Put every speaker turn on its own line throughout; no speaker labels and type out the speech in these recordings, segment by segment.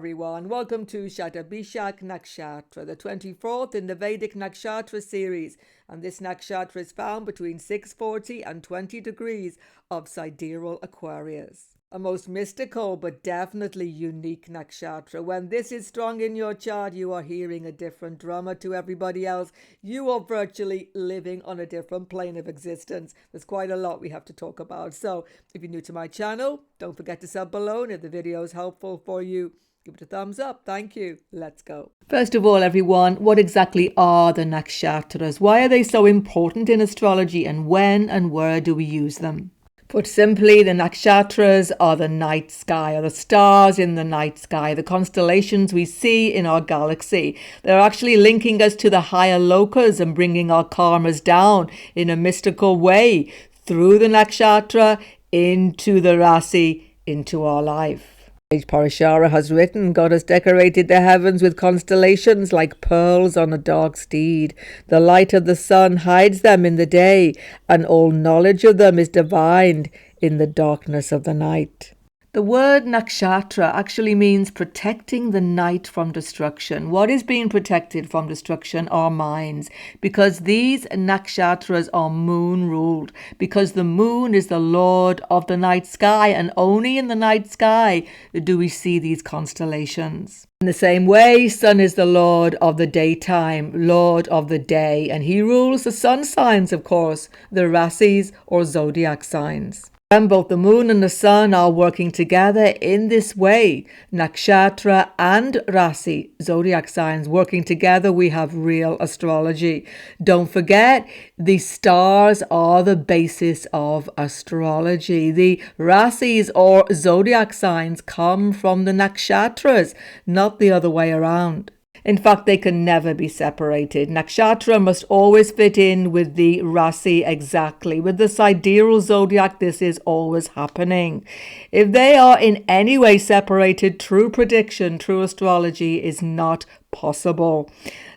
everyone. Welcome to SHATABHISHAK Nakshatra, the 24th in the Vedic Nakshatra series. And this nakshatra is found between 640 and 20 degrees of sidereal Aquarius. A most mystical but definitely unique nakshatra. When this is strong in your chart, you are hearing a different drama to everybody else. You are virtually living on a different plane of existence. There's quite a lot we have to talk about. So if you're new to my channel, don't forget to sub below. And if the video is helpful for you, give it a thumbs up. Thank you. Let's go. First of all, everyone, what exactly are the nakshatras? Why are they so important in astrology, and when and where do we use them? Put simply, the nakshatras are the night sky, or the stars in the night sky, the constellations we see in our galaxy. They're actually linking us to the higher lokas and bringing our karmas down in a mystical way through the nakshatra into the rasi, into our life. Parashara has written, God has decorated the heavens with constellations like pearls on a dark steed. The light of the sun hides them in the day, and all knowledge of them is divined in the darkness of the night. The word nakshatra actually means protecting the night from destruction. What is being protected from destruction? Our minds, because these nakshatras are moon ruled, because the moon is the lord of the night sky, and only in the night sky do we see these constellations. In the same way, sun is the lord of the daytime, lord of the day, and he rules the sun signs, of course, the rasis or zodiac signs. And both the moon and the sun are working together in this way. Nakshatra and rasi, zodiac signs, working together, we have real astrology. Don't forget, the stars are the basis of astrology. The rasis or zodiac signs come from the nakshatras, not the other way around. In fact, they can never be separated. Nakshatra must always fit in with the rasi exactly. With the sidereal zodiac, this is always happening. If they are in any way separated, true prediction, true astrology is not possible.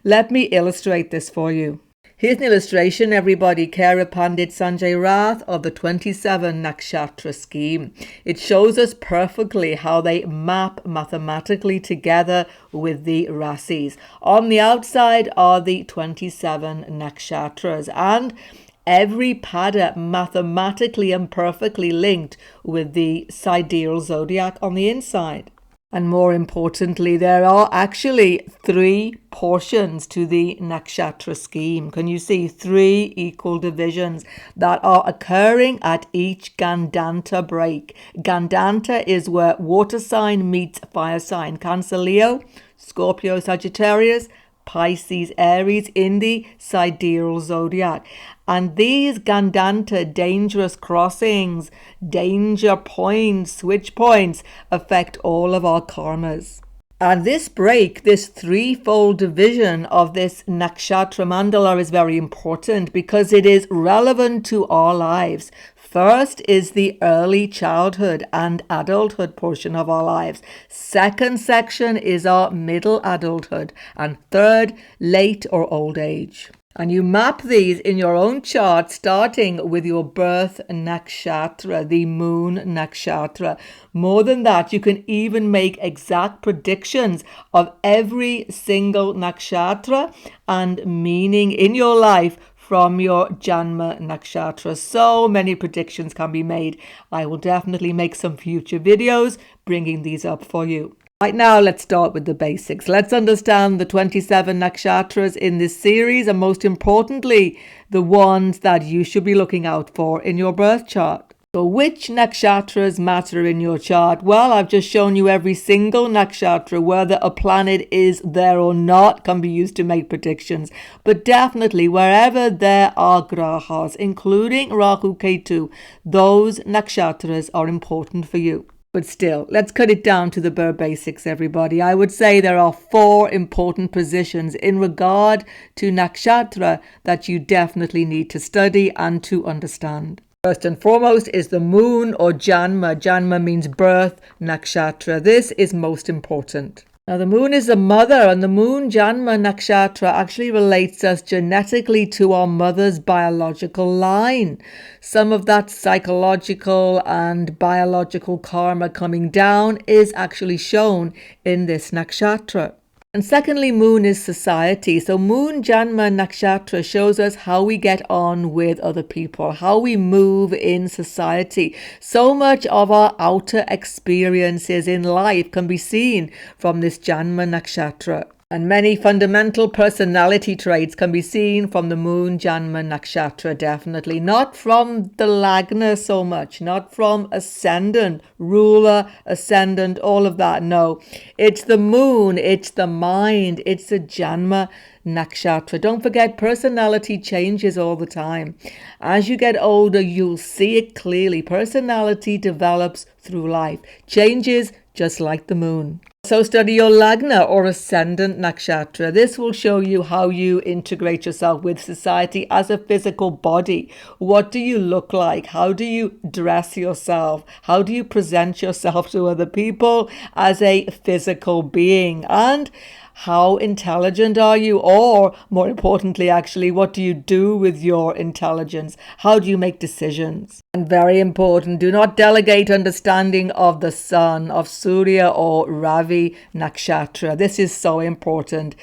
Let me illustrate this for you. Here's an illustration, everybody. Kara Pandit Sanjay Rath of the 27 nakshatra scheme. It shows us perfectly how they map mathematically together with the rasis. On the outside are the 27 nakshatras, and every pada mathematically and perfectly linked with the sidereal zodiac on the inside. And more importantly, there are actually 3 portions to the nakshatra scheme. Can you see 3 equal divisions that are occurring at each Gandanta break? Gandanta is where water sign meets fire sign. Cancer, Leo, Scorpio, Sagittarius, Pisces, Aries in the sidereal zodiac. And these Gandanta dangerous crossings, danger points, switch points affect all of our karmas. And this break, this threefold division of this nakshatra mandala is very important because it is relevant to our lives. First is the early childhood and adulthood portion of our lives. Second section is our middle adulthood. And third, late or old age. And you map these in your own chart, starting with your birth nakshatra, the moon nakshatra. More than that, you can even make exact predictions of every single nakshatra and meaning in your life from your Janma nakshatra. So many predictions can be made. I will definitely make some future videos bringing these up for you. Right now, let's start with the basics. Let's understand the 27 nakshatras in this series, and most importantly, the ones that you should be looking out for in your birth chart. So which nakshatras matter in your chart? Well, I've just shown you every single nakshatra, whether a planet is there or not can be used to make predictions. But definitely wherever there are grahas, including Rahu Ketu, those nakshatras are important for you. But still, let's cut it down to the bare basics, everybody. I would say there are 4 important positions in regard to nakshatra that you definitely need to study and to understand. First and foremost is the moon or Janma. Janma means birth nakshatra. This is most important. Now, the moon is the mother, and the moon Janma Nakshatra actually relates us genetically to our mother's biological line. Some of that psychological and biological karma coming down is actually shown in this nakshatra. And secondly, moon is society. So moon Janma Nakshatra shows us how we get on with other people, how we move in society. So much of our outer experiences in life can be seen from this Janma Nakshatra. And many fundamental personality traits can be seen from the moon Janma Nakshatra, definitely. Not from the Lagna so much, not from ascendant, ruler, ascendant, all of that. No, it's the moon, it's the mind, it's the Janma Nakshatra. Don't forget, personality changes all the time. As you get older, you'll see it clearly. Personality develops through life, changes just like the moon. So study your Lagna or Ascendant Nakshatra. This will show you how you integrate yourself with society as a physical body. What do you look like? How do you dress yourself? How do you present yourself to other people as a physical being? And how intelligent are you? Or more importantly, actually, what do you do with your intelligence? How do you make decisions? And very important, do not delegate understanding of the sun, of Surya or Ravi Nakshatra. This is so important.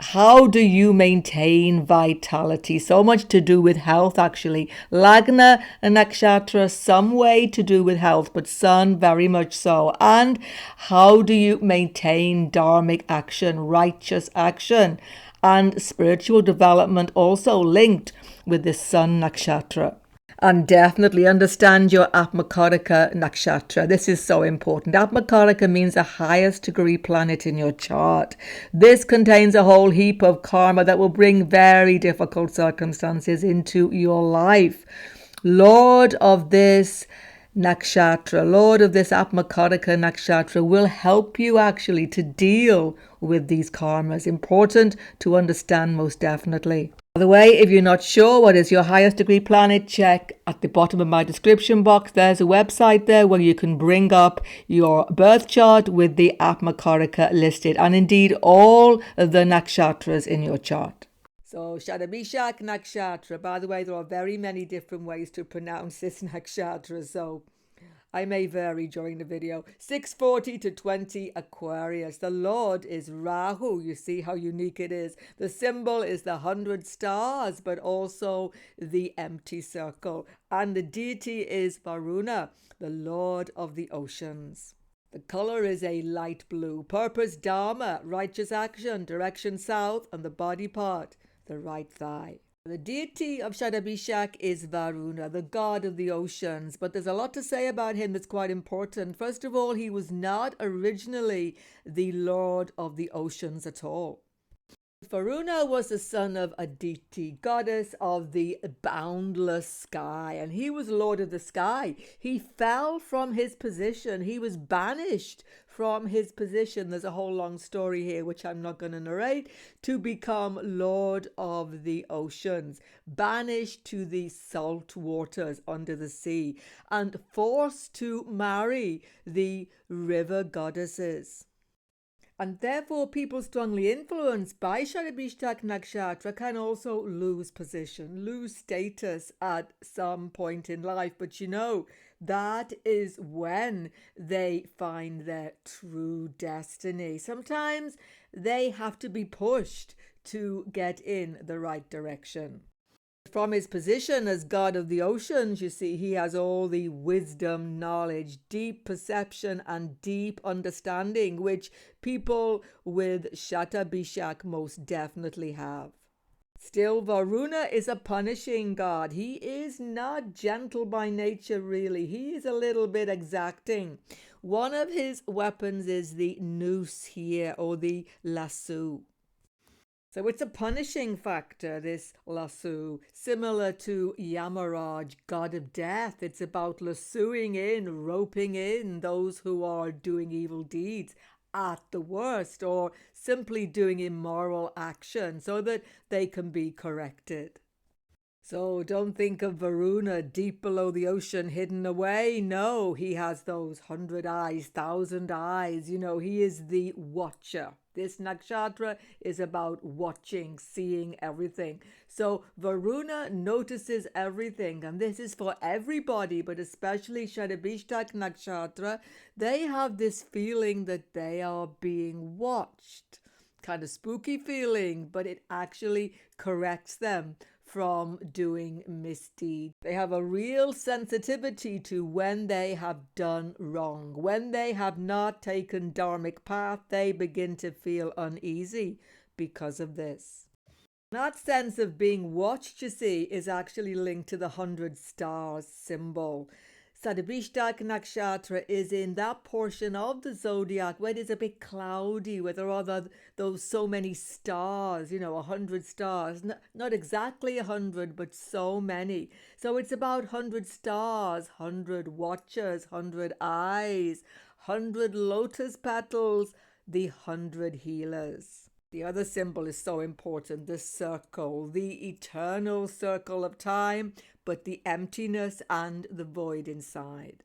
How do you maintain vitality? So much to do with health, actually. Lagna and Nakshatra, some way to do with health, but Sun, very much so. And how do you maintain dharmic action, righteous action, and spiritual development also linked with this Sun Nakshatra? And definitely understand your Atmakarika Nakshatra. This is so important. Atmakarika means the highest degree planet in your chart. This contains a whole heap of karma that will bring very difficult circumstances into your life. Lord of this Nakshatra, Lord of this Atmakarika Nakshatra will help you actually to deal with these karmas. Important to understand, most definitely. By the way, if you're not sure what is your highest degree planet, check at the bottom of my description box. There's a website there where you can bring up your birth chart with the Atmakarika listed, and indeed all the nakshatras in your chart. So SHATABHISHAK Nakshatra. By the way, there are very many different ways to pronounce this nakshatra, so I may vary during the video. 640 to 20 Aquarius. The Lord is Rahu. You see how unique it is. The symbol is the 100 stars, but also the empty circle. And the deity is Varuna, the Lord of the oceans. The color is a light blue. Purpose Dharma, righteous action, direction south, and the body part, the right thigh. The deity of SHATABHISHAK is Varuna, the god of the oceans, but there's a lot to say about him that's quite important. First of all, he was not originally the lord of the oceans at all. Varuna was the son of Aditi, goddess of the boundless sky, and he was lord of the sky. He fell from his position. He was banished from his position. There's a whole long story here, which I'm not going to narrate, to become lord of the oceans, banished to the salt waters under the sea, and forced to marry the river goddesses. And therefore, people strongly influenced by SHATABHISHAK Nakshatra can also lose position, lose status at some point in life. But you know, that is when they find their true destiny. Sometimes they have to be pushed to get in the right direction. From his position as god of the oceans, you see, he has all the wisdom, knowledge, deep perception, and deep understanding, which people with SHATABHISHAK most definitely have. Still, Varuna is a punishing god. He is not gentle by nature, really. He is a little bit exacting. One of his weapons is the noose here, or the lasso. So it's a punishing factor, this lasso, similar to Yamaraj, god of death. It's about lassoing in, roping in those who are doing evil deeds at the worst, or simply doing immoral action so that they can be corrected. So don't think of Varuna deep below the ocean hidden away. No, he has those 100 eyes, 1,000 eyes. He is the watcher. This nakshatra is about watching, seeing everything. So Varuna notices everything, and this is for everybody, but especially SHATABHISHAK Nakshatra. They have this feeling that they are being watched. Kind of spooky feeling, but it actually corrects them from doing misdeeds. They have a real sensitivity to when they have done wrong. When they have not taken dharmic path, they begin to feel uneasy because of this. That sense of being watched, you see, is actually linked to the 100 stars symbol. SHATABHISHAK Nakshatra is in that portion of the zodiac where it is a bit cloudy, where there are those so many stars, 100 stars. Not exactly 100, but so many. So it's about 100 stars, 100 watchers, 100 eyes, 100 lotus petals, the 100 healers. The other symbol is so important, the circle, the eternal circle of time, but the emptiness and the void inside.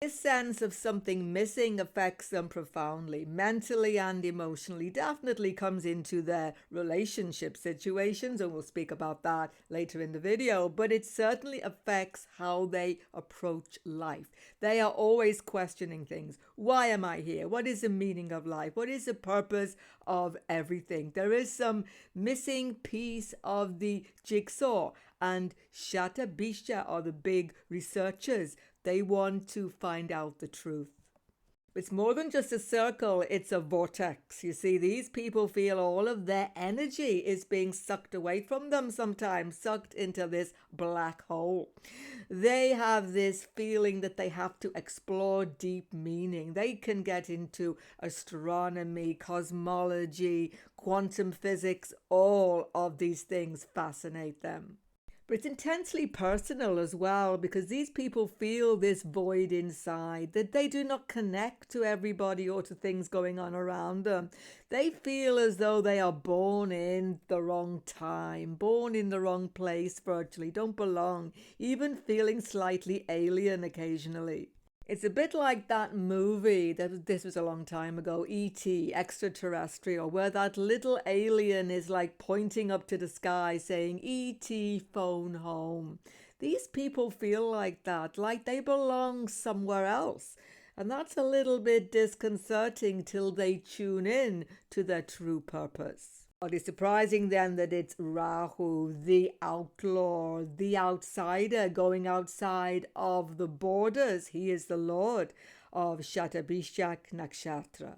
This sense of something missing affects them profoundly, mentally and emotionally. Definitely comes into their relationship situations, and we'll speak about that later in the video, but it certainly affects how they approach life. They are always questioning things. Why am I here? What is the meaning of life? What is the purpose of everything? There is some missing piece of the jigsaw, and SHATABHISHA are the big researchers. They want to find out the truth. It's more than just a circle, it's a vortex. You see, these people feel all of their energy is being sucked away from them sometimes, sucked into this black hole. They have this feeling that they have to explore deep meaning. They can get into astronomy, cosmology, quantum physics. All of these things fascinate them. But it's intensely personal as well, because these people feel this void inside, that they do not connect to everybody or to things going on around them. They feel as though they are born in the wrong time, born in the wrong place virtually, don't belong, even feeling slightly alien occasionally. It's a bit like that movie, this was a long time ago, E.T., Extraterrestrial, where that little alien is like pointing up to the sky saying, E.T., phone home. These people feel like that, like they belong somewhere else. And that's a little bit disconcerting till they tune in to their true purpose. It is surprising then that it's Rahu, the outlaw, the outsider, going outside of the borders. He is the lord of SHATABHISHAK Nakshatra.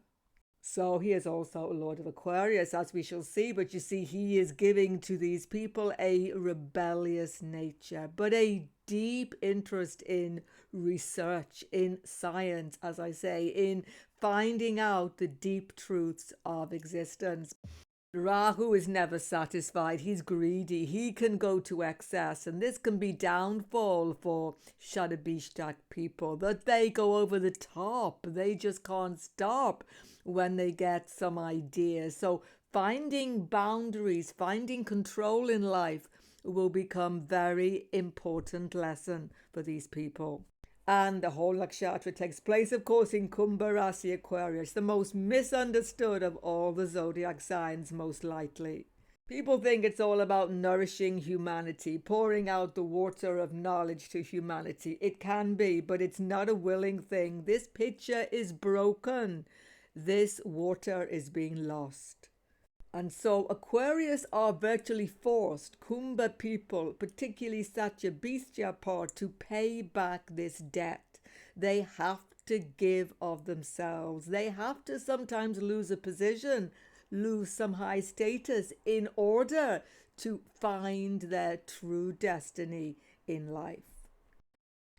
So he is also a lord of Aquarius, as we shall see. But you see, he is giving to these people a rebellious nature, but a deep interest in research, in science, as I say, in finding out the deep truths of existence. Rahu is never satisfied. He's greedy. He can go to excess, and this can be downfall for SHATABHISHAK people, that they go over the top. They just can't stop when they get some ideas. So finding boundaries, finding control in life will become very important lesson for these people. And the whole nakshatra takes place, of course, in Kumbha Rasi Aquarius, the most misunderstood of all the zodiac signs, most likely. People think it's all about nourishing humanity, pouring out the water of knowledge to humanity. It can be, but it's not a willing thing. This pitcher is broken. This water is being lost. And so Aquarius are virtually forced, Kumbha people, particularly SHATABHISHAK part, to pay back this debt. They have to give of themselves. They have to sometimes lose a position, lose some high status in order to find their true destiny in life.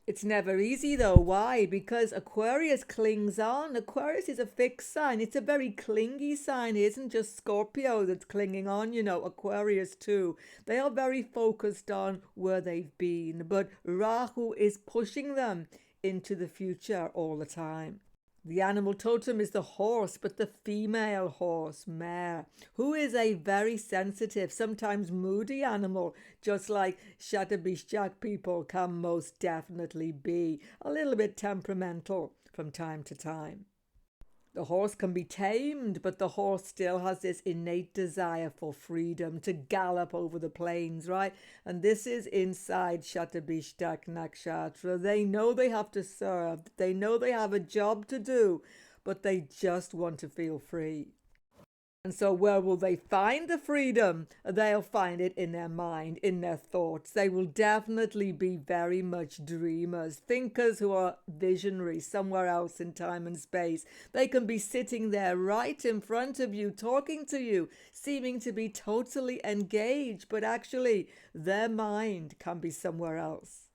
It's never easy though. Why? Because Aquarius clings on. Aquarius is a fixed sign. It's a very clingy sign. It isn't just Scorpio that's clinging on, Aquarius too. They are very focused on where they've been. But Rahu is pushing them into the future all the time. The animal totem is the horse, but the female horse, mare, who is a very sensitive, sometimes moody animal, just like SHATABHISHAK people can most definitely be, a little bit temperamental from time to time. The horse can be tamed, but the horse still has this innate desire for freedom to gallop over the plains, right? And this is inside SHATABHISHAK Nakshatra. They know they have to serve, they know they have a job to do, but they just want to feel free. And so where will they find the freedom? They'll find it in their mind, in their thoughts. They will definitely be very much dreamers, thinkers who are visionaries somewhere else in time and space. They can be sitting there right in front of you, talking to you, seeming to be totally engaged, but actually their mind can be somewhere else.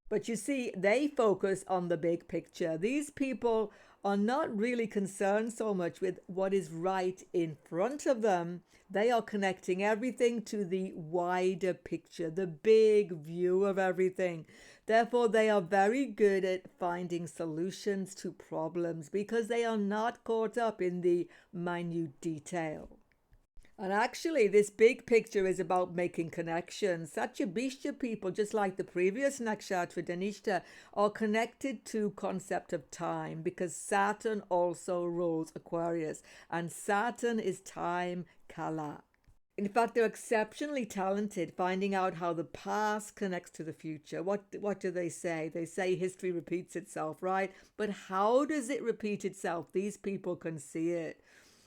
But you see, they focus on the big picture. These people are not really concerned so much with what is right in front of them. They are connecting everything to the wider picture, the big view of everything. Therefore, they are very good at finding solutions to problems because they are not caught up in the minute detail. And actually, this big picture is about making connections. Satyabhishya people, just like the previous nakshatra, Dhanishta, are connected to concept of time because Saturn also rules Aquarius, and Saturn is time kala. In fact, they're exceptionally talented finding out how the past connects to the future. What do they say? They say history repeats itself, right? But how does it repeat itself? These people can see it.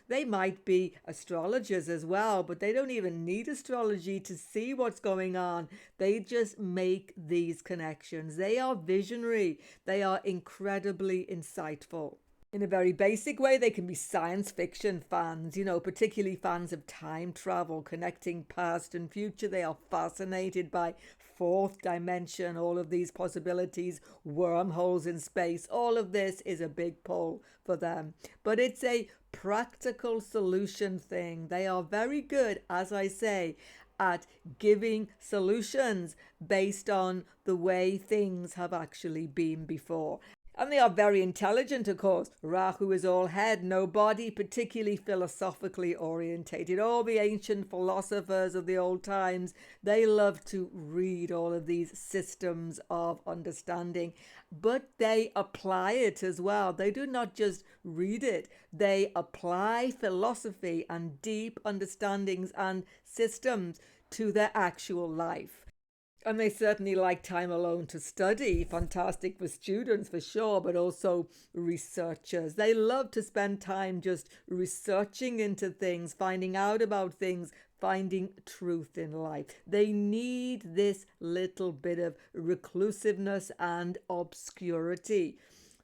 They might be astrologers as well, but they don't even need astrology to see what's going on. They just make these connections. They are visionary. They are incredibly insightful. In a very basic way, they can be science fiction fans, particularly fans of time travel, connecting past and future. They are fascinated by fourth dimension, all of these possibilities, wormholes in space. All of this is a big pull for them. But it's a practical solution thing. They are very good, as I say, at giving solutions based on the way things have actually been before. And they are very intelligent, of course. Rahu is all head, no body, particularly philosophically orientated. All the ancient philosophers of the old times, they love to read all of these systems of understanding, but they apply it as well. They do not just read it, they apply philosophy and deep understandings and systems to their actual life. And they certainly like time alone to study. Fantastic for students for sure, but also researchers. They love to spend time just researching into things, finding out about things, finding truth in life. They need this little bit of reclusiveness and obscurity.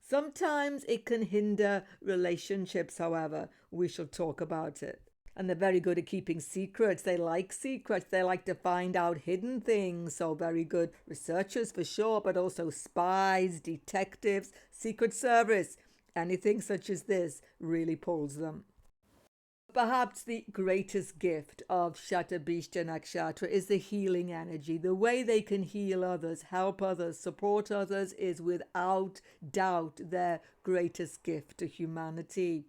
Sometimes it can hinder relationships, however. We shall talk about it. And they're very good at keeping secrets. They like secrets. They like to find out hidden things. So very good researchers for sure, but also spies, detectives, secret service. Anything such as this really pulls them. Perhaps the greatest gift of SHATABHISHAK Nakshatra is the healing energy. The way they can heal others, help others, support others is without doubt their greatest gift to humanity.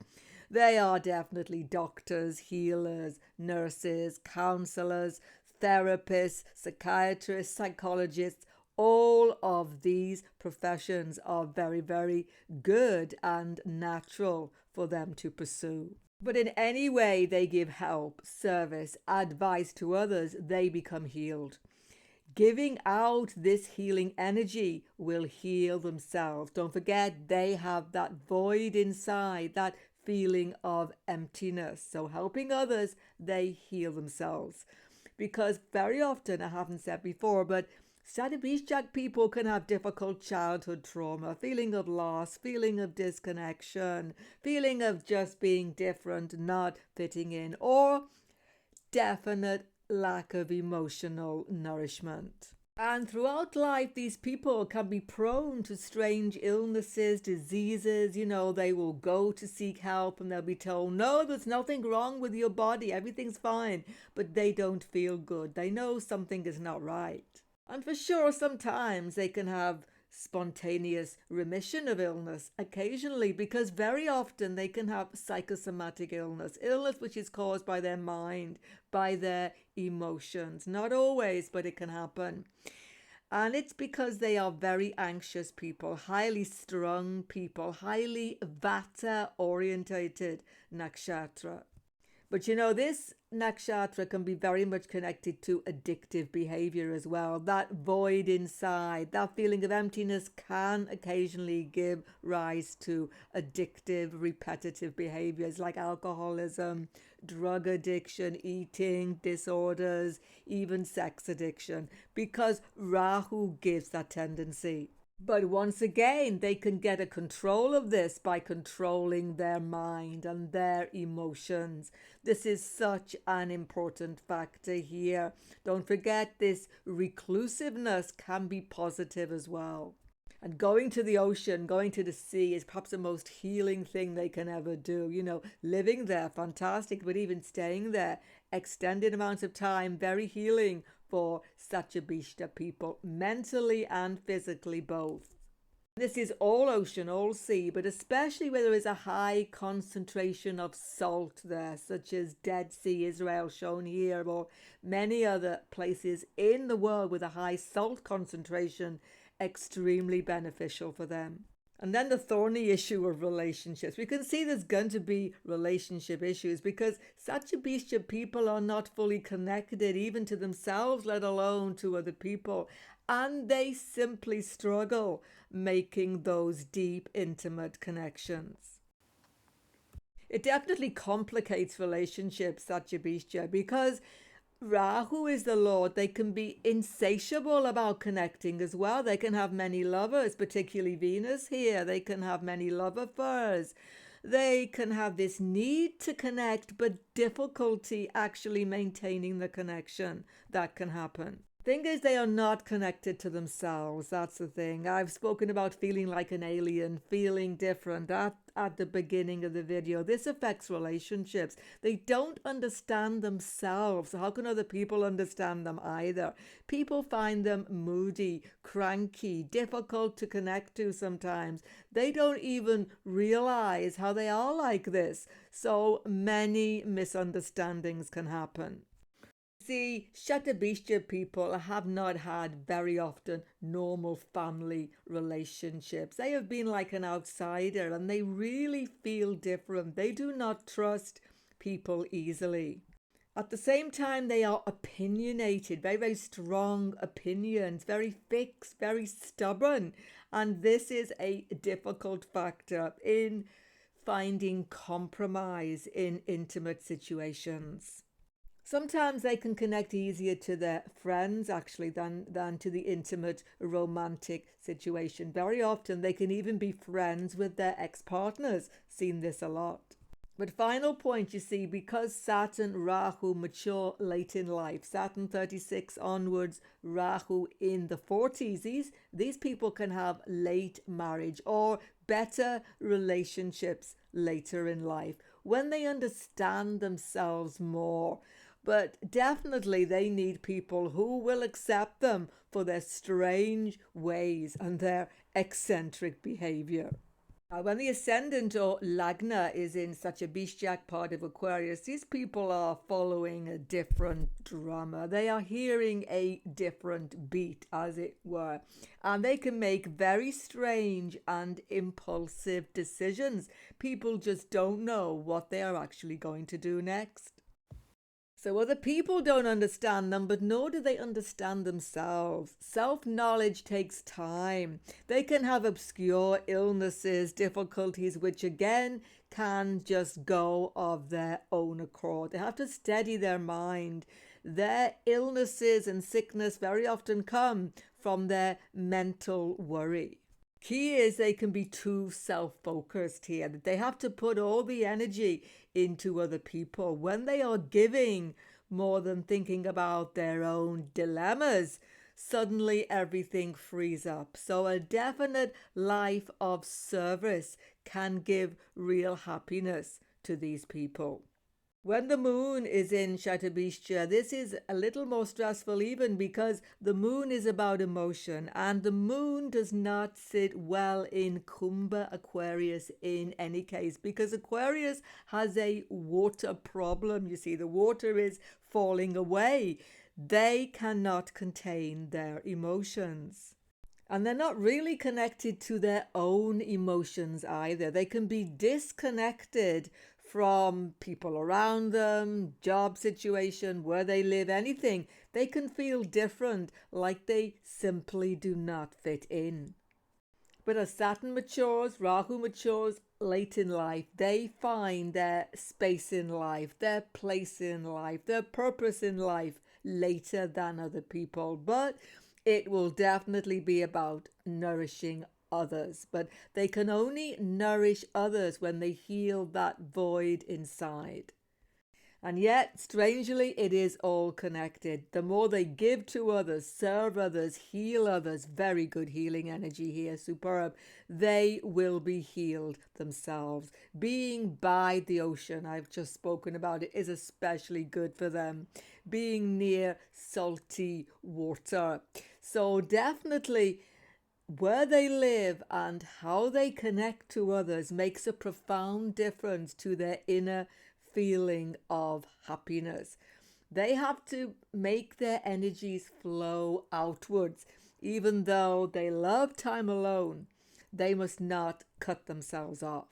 They are definitely doctors, healers, nurses, counselors, therapists, psychiatrists, psychologists. All of these professions are very, very good and natural for them to pursue. But in any way they give help, service, advice to others, they become healed. Giving out this healing energy will heal themselves. Don't forget, they have that void inside, that feeling of emptiness. So helping others, they heal themselves. Because very often, I haven't said before, but SHATABHISHAK people can have difficult childhood trauma, feeling of loss, feeling of disconnection, feeling of just being different, not fitting in, or definite lack of emotional nourishment. And throughout life, these people can be prone to strange illnesses, diseases. They will go to seek help and they'll be told, no, there's nothing wrong with your body. Everything's fine. But they don't feel good. They know something is not right. And for sure, sometimes they can have spontaneous remission of illness occasionally, because very often they can have psychosomatic illness which is caused by their mind, by their emotions. Not always, but it can happen. And it's because they are very anxious people, highly strung people, highly vata orientated nakshatra. But this nakshatra can be very much connected to addictive behavior as well. That void inside, that feeling of emptiness can occasionally give rise to addictive, repetitive behaviors like alcoholism, drug addiction, eating disorders, even sex addiction, because Rahu gives that tendency. But once again, they can get a control of this by controlling their mind and their emotions. This is such an important factor here. Don't forget, this reclusiveness can be positive as well. And going to the ocean, going to the sea is perhaps the most healing thing they can ever do. Living there, fantastic, but even staying there, extended amounts of time, very healing for SHATABHISHAK people, mentally and physically both. This is all ocean, all sea, but especially where there is a high concentration of salt there, such as Dead Sea, Israel, shown here, or many other places in the world with a high salt concentration, extremely beneficial for them. And then the thorny issue of relationships. We can see there's going to be relationship issues because SHATABHISHAK people are not fully connected even to themselves, let alone to other people. And they simply struggle making those deep, intimate connections. It definitely complicates relationships, SHATABHISHAK, because Rahu is the Lord. They can be insatiable about connecting as well. They can have many lovers, particularly Venus here. They can have many love affairs. They can have this need to connect, but difficulty actually maintaining the connection. That can happen. Thing is, they are not connected to themselves. That's the thing. I've spoken about feeling like an alien, feeling different at the beginning of the video. This affects relationships. They don't understand themselves. How can other people understand them either? People find them moody, cranky, difficult to connect to sometimes. They don't even realize how they are like this. So many misunderstandings can happen. See, SHATABHISHAK people have not had very often normal family relationships. They have been like an outsider and they really feel different. They do not trust people easily. At the same time, they are opinionated, very, very strong opinions, very fixed, very stubborn. And this is a difficult factor in finding compromise in intimate situations. Sometimes they can connect easier to their friends actually than to the intimate romantic situation. Very often they can even be friends with their ex-partners. Seen this a lot. But final point, you see, because Saturn, Rahu mature late in life, Saturn 36 onwards, Rahu in the 40s, these people can have late marriage or better relationships later in life when they understand themselves more. But definitely they need people who will accept them for their strange ways and their eccentric behavior. When the ascendant or Lagna is in such a SHATABHISHAK part of Aquarius, these people are following a different drama. They are hearing a different beat, as it were. And they can make very strange and impulsive decisions. People just don't know what they are actually going to do next. So other people don't understand them, but nor do they understand themselves. Self-knowledge takes time. They can have obscure illnesses, difficulties, which again can just go of their own accord. They have to steady their mind. Their illnesses and sickness very often come from their mental worry. Key is they can be too self-focused here, that they have to put all the energy into other people. When they are giving more than thinking about their own dilemmas, suddenly everything frees up. So a definite life of service can give real happiness to these people. When the moon is in SHATABHISHAK, this is a little more stressful even because the moon is about emotion, and the moon does not sit well in Kumbha Aquarius in any case, because Aquarius has a water problem. You see, the water is falling away. They cannot contain their emotions. And they're not really connected to their own emotions either. They can be disconnected from people around them, job situation, where they live, anything. They can feel different, like they simply do not fit in. But as Saturn matures, Rahu matures late in life, they find their space in life, their place in life, their purpose in life later than other people. But it will definitely be about nourishing others. But they can only nourish others when they heal that void inside. And yet, strangely, it is all connected. The more they give to others, serve others, heal others, very good healing energy here, superb, they will be healed themselves. Being by the ocean, I've just spoken about it, is especially good for them. Being near salty water. So definitely, where they live and how they connect to others makes a profound difference to their inner feeling of happiness. They have to make their energies flow outwards. Even though they love time alone, they must not cut themselves off.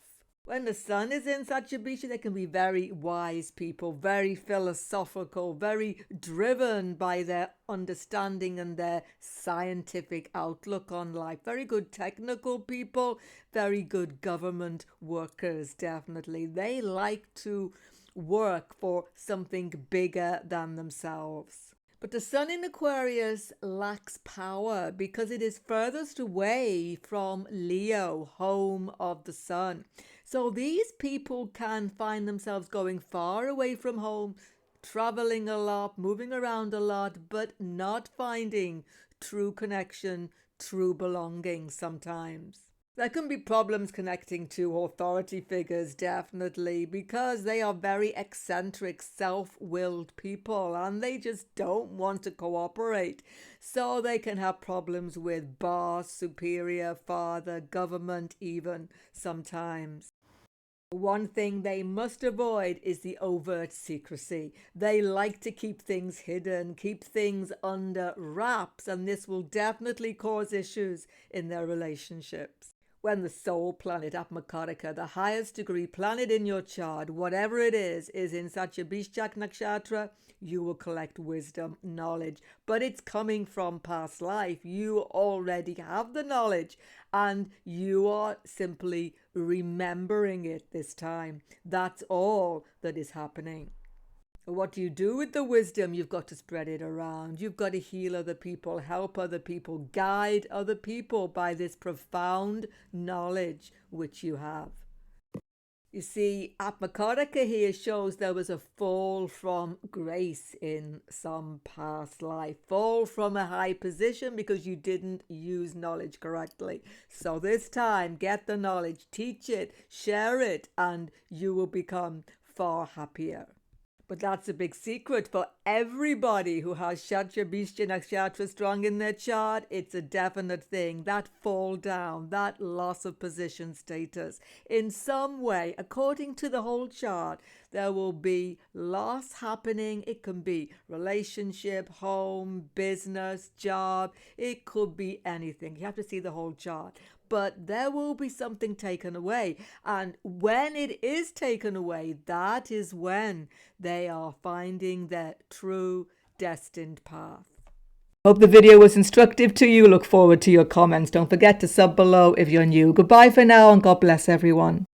When the sun is in SHATABHISHAK, they can be very wise people, very philosophical, very driven by their understanding and their scientific outlook on life. Very good technical people, very good government workers, definitely. They like to work for something bigger than themselves. But the sun in Aquarius lacks power because it is furthest away from Leo, home of the sun. So these people can find themselves going far away from home, traveling a lot, moving around a lot, but not finding true connection, true belonging sometimes. There can be problems connecting to authority figures, definitely, because they are very eccentric, self-willed people and they just don't want to cooperate. So they can have problems with boss, superior, father, government even sometimes. One thing they must avoid is the overt secrecy. They like to keep things hidden, keep things under wraps, and this will definitely cause issues in their relationships. When the soul planet Atmakarika, the highest degree planet in your chart, whatever it is in SHATABHISHAK Nakshatra, you will collect wisdom, knowledge. But it's coming from past life. You already have the knowledge and you are simply remembering it this time. That's all that is happening. What do you do with the wisdom? You've got to spread it around. You've got to heal other people, help other people, guide other people by this profound knowledge which you have. You see, Atmakarika here shows there was a fall from grace in some past life. Fall from a high position because you didn't use knowledge correctly. So this time, get the knowledge, teach it, share it, and you will become far happier. But that's a big secret for everybody who has SHATABHISHAK Nakshatra strong in their chart. It's a definite thing. That fall down, that loss of position status. In some way, according to the whole chart, there will be loss happening. It can be relationship, home, business, job. It could be anything. You have to see the whole chart. But there will be something taken away. And when it is taken away, that is when they are finding their true destined path. Hope the video was instructive to you. Look forward to your comments. Don't forget to sub below if you're new. Goodbye for now and God bless everyone.